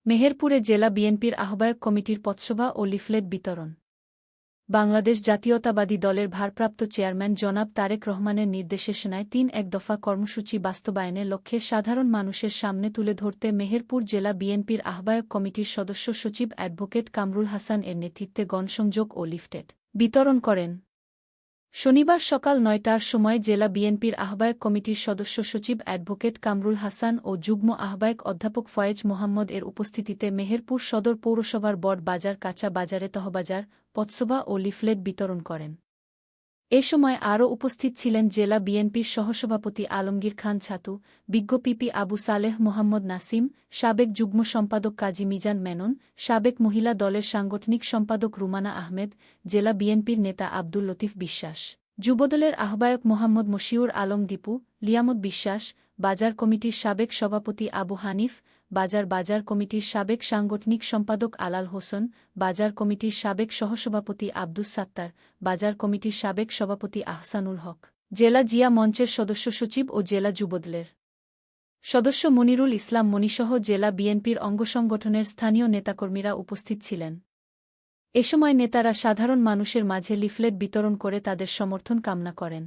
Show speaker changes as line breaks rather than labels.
মেহেরপুরে জেলা বিএনপির আহ্বায়ক কমিটির পথসভা ও লিফলেট বিতরণ। বাংলাদেশ জাতীয়তাবাদী দলের ভারপ্রাপ্ত চেয়ারম্যান জনাব তারেক রহমানের নির্দেশনায় ৩ দফা কর্মসূচি বাস্তবায়নের লক্ষ্যে সাধারণ মানুষের সামনে তুলে ধরতে মেহেরপুর জেলা বিএনপির আহ্বায়ক কমিটির সদস্য সচিব অ্যাডভোকেট কামরুল হাসান এর নেতৃত্বে গণসংযোগ ও লিফলেট বিতরণ করেন। শনিবার সকাল ৯টার সময় জেলা বিএনপির আহ্বায়ক কমিটির সদস্য সচিব অ্যাডভোকেট কামরুল হাসান ও যুগ্ম আহ্বায়ক অধ্যাপক ফয়েজ মোহাম্মদ এর উপস্থিতিতে মেহেরপুর সদর পৌরসভার বট বাজার কাঁচা বাজারে তহবাজার, পথসভা ও লিফলেট বিতরণ করেন। এ সময় আরও উপস্থিত ছিলেন জেলা বিএনপির সহসভাপতি আলমগীর খান ছাতু, বিজ্ঞ পিপি আবু সালেহ মোহাম্মদ নাসিম, সাবেক যুগ্ম সম্পাদক কাজী মিজান মেনন, সাবেক মহিলা দলের সাংগঠনিক সম্পাদক রুমানা আহমেদ, জেলা বিএনপির নেতা আব্দুল লতিফ বিশ্বাস, যুবদলের আহ্বায়ক মোহাম্মদ মশিউর আলম দীপু, লিয়ামত বিশ্বাস, বাজার কমিটির সাবেক সভাপতি আবু হানিফ, বাজার কমিটির সাবেক সাংগঠনিক সম্পাদক আলাল হোসেন, বাজার কমিটির সাবেক সহসভাপতি আব্দুস সাত্তার, বাজার কমিটির সাবেক সভাপতি আহসানুল হক, জেলা জিয়া মঞ্চের সদস্য সচিব ও জেলা যুবদলের সদস্য মনিরুল ইসলাম মনিসহ জেলা বিএনপির অঙ্গসংগঠনের স্থানীয় নেতাকর্মীরা উপস্থিত ছিলেন। এ সময় নেতারা সাধারণ মানুষের মাঝে লিফলেট বিতরণ করে তাদের সমর্থন কামনা করেন।